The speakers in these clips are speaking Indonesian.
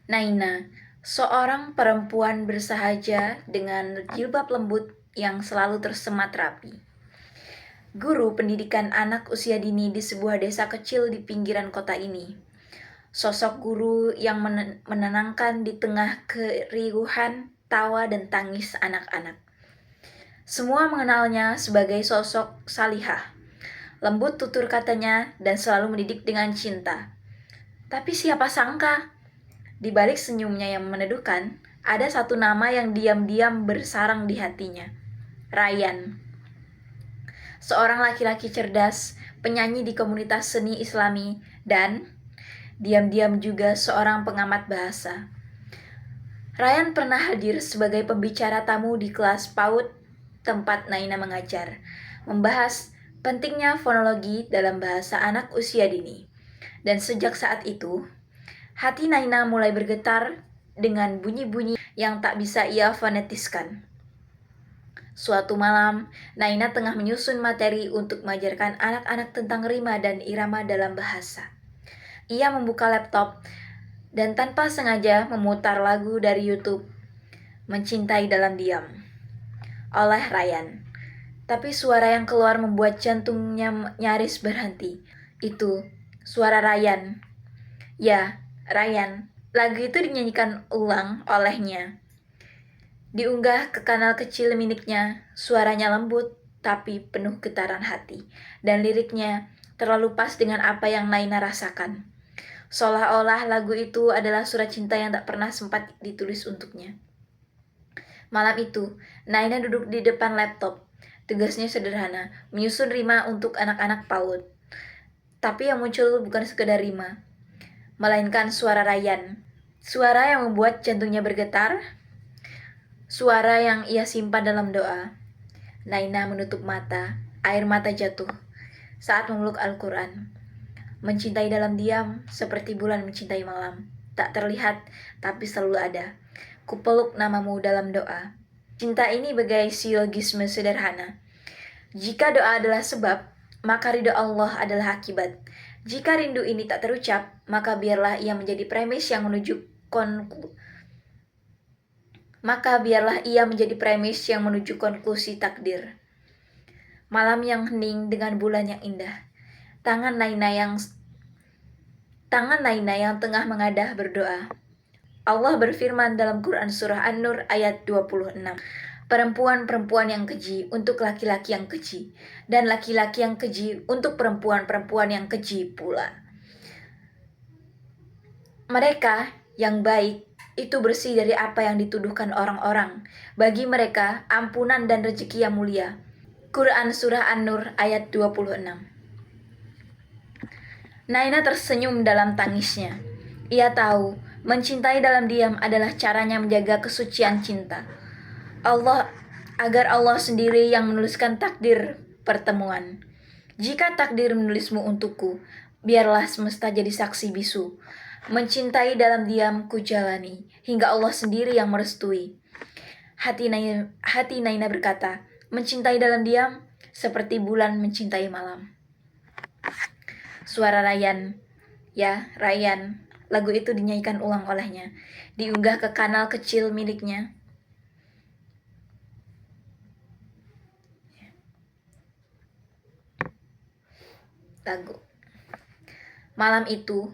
Naina, seorang perempuan bersahaja dengan jilbab lembut yang selalu tersemat rapi. Guru pendidikan anak usia dini di sebuah desa kecil di pinggiran kota ini. Sosok guru yang menenangkan di tengah keriuhan, tawa dan tangis anak-anak. Semua mengenalnya sebagai sosok salihah. Lembut tutur katanya dan selalu mendidik dengan cinta. Tapi siapa sangka, di balik senyumnya yang meneduhkan, ada satu nama yang diam-diam bersarang di hatinya. Ryan. Seorang laki-laki cerdas, penyanyi di komunitas seni Islami, dan diam-diam juga seorang pengamat bahasa. Ryan pernah hadir sebagai pembicara tamu di kelas PAUD tempat Naina mengajar, membahas pentingnya fonologi dalam bahasa anak usia dini. Dan sejak saat itu, hati Naina mulai bergetar dengan bunyi-bunyi yang tak bisa ia fonetiskan. Suatu malam, Naina tengah menyusun materi untuk mengajarkan anak-anak tentang rima dan irama dalam bahasa. Ia membuka laptop dan tanpa sengaja memutar lagu dari YouTube, Mencintai Dalam Diam, oleh Ryan. Tapi suara yang keluar membuat jantungnya nyaris berhenti. Itu suara Ryan. Ya, Ryan. Lagu itu dinyanyikan ulang olehnya. Diunggah ke kanal kecil miliknya, suaranya lembut tapi penuh getaran hati, dan liriknya terlalu pas dengan apa yang Naina rasakan. Seolah-olah lagu itu adalah surat cinta yang tak pernah sempat ditulis untuknya. Malam itu, Naina duduk di depan laptop. Tugasnya sederhana, menyusun rima untuk anak-anak PAUD. Tapi yang muncul bukan sekedar rima, melainkan suara Ryan. Suara yang membuat jantungnya bergetar, suara yang ia simpan dalam doa. Naina menutup mata, air mata jatuh saat memeluk Al-Quran. Mencintai dalam diam, seperti bulan mencintai malam. Tak terlihat, tapi selalu ada. Kupeluk namamu dalam doa. Cinta ini bagai silogisme sederhana. Jika doa adalah sebab, maka ridho Allah adalah akibat. Jika rindu ini tak terucap, maka biarlah ia menjadi premis yang menuju konklusi takdir. Malam yang hening dengan bulan yang indah. Tangan Naina yang tengah mengadah berdoa. Allah berfirman dalam Quran Surah An-Nur ayat 26. Perempuan-perempuan yang keji untuk laki-laki yang keji, dan laki-laki yang keji untuk perempuan-perempuan yang keji pula. Mereka yang baik itu bersih dari apa yang dituduhkan orang-orang. Bagi mereka, ampunan dan rezeki yang mulia. Quran Surah An-Nur ayat 26. Naina tersenyum dalam tangisnya. Ia tahu, mencintai dalam diam adalah caranya menjaga kesucian cinta. Agar Allah sendiri yang menuliskan takdir pertemuan. Jika takdir menulismu untukku, biarlah semesta jadi saksi bisu. Mencintai dalam diam ku jalani, hingga Allah sendiri yang merestui. Hati Naina berkata, mencintai dalam diam seperti bulan mencintai malam. Suara Ryan. Ya, Ryan. Lagu itu dinyanyikan ulang olehnya. Diunggah ke kanal kecil miliknya. Lagu. Malam itu,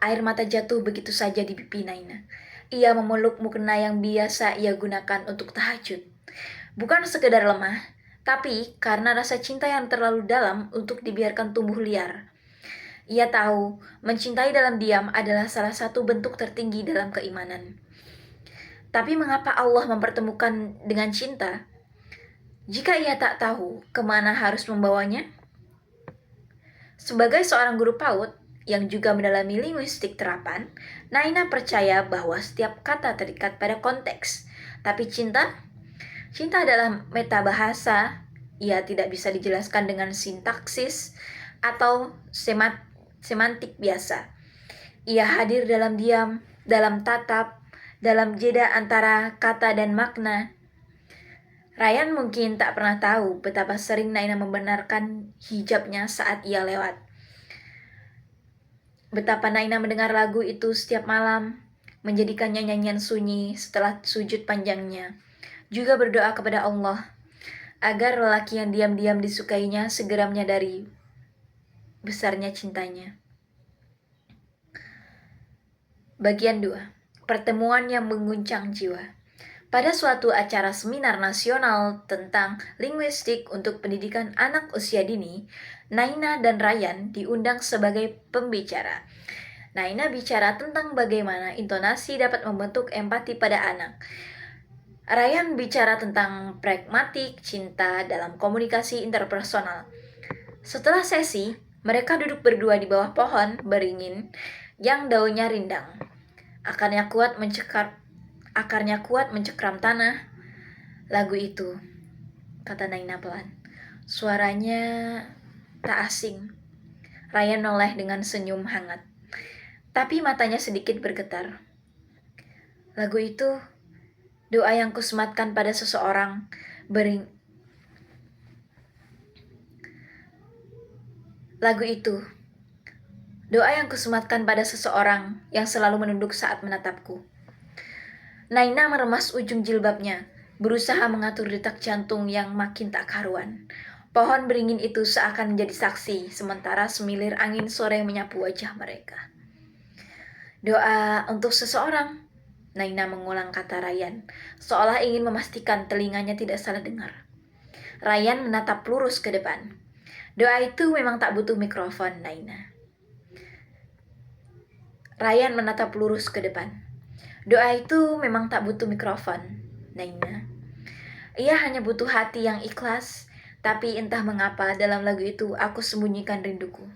air mata jatuh begitu saja di pipi Naina. Ia memeluk mukena yang biasa ia gunakan untuk tahajud. Bukan sekedar lemah, tapi karena rasa cinta yang terlalu dalam untuk dibiarkan tumbuh liar. Ia tahu, mencintai dalam diam adalah salah satu bentuk tertinggi dalam keimanan. Tapi mengapa Allah mempertemukan dengan cinta? Jika ia tak tahu kemana harus membawanya? Sebagai seorang guru PAUD yang juga mendalami linguistik terapan, Naina percaya bahwa setiap kata terikat pada konteks. Tapi cinta adalah metabahasa. Ia tidak bisa dijelaskan dengan sintaksis atau semantik biasa. Ia hadir dalam diam, dalam tatap, dalam jeda antara kata dan makna. Ryan mungkin tak pernah tahu betapa sering Naina membenarkan hijabnya saat ia lewat. Betapa Naina mendengar lagu itu setiap malam, menjadikannya nyanyian sunyi setelah sujud panjangnya. Juga berdoa kepada Allah agar lelaki yang diam-diam disukainya segera menyadari besarnya cintanya. Bagian 2. Pertemuan yang mengguncang jiwa. Pada suatu acara seminar nasional tentang linguistik untuk pendidikan anak usia dini, Naina dan Ryan diundang sebagai pembicara. Naina bicara tentang bagaimana intonasi dapat membentuk empati pada anak. Ryan bicara tentang pragmatik cinta dalam komunikasi interpersonal. Setelah sesi, mereka duduk berdua di bawah pohon beringin yang daunnya rindang. Akarnya kuat mencekram tanah. Lagu itu, kata Naina pelan. Suaranya tak asing. Ryan noleh dengan senyum hangat, tapi matanya sedikit bergetar. Lagu itu, doa yang kusematkan pada seseorang Lagu itu, doa yang kusematkan pada seseorang yang selalu menunduk saat menatapku. Naina meremas ujung jilbabnya, berusaha mengatur detak jantung yang makin tak karuan. Pohon beringin itu seakan menjadi saksi, sementara semilir angin sore menyapu wajah mereka. Doa untuk seseorang, Naina mengulang kata Ryan, seolah ingin memastikan telinganya tidak salah dengar. Ryan menatap lurus ke depan. Doa itu memang tak butuh mikrofon, Naina. Ryan menatap lurus ke depan. Doa itu memang tak butuh mikrofon, Naina. Ia hanya butuh hati yang ikhlas, tapi entah mengapa dalam lagu itu aku sembunyikan rinduku.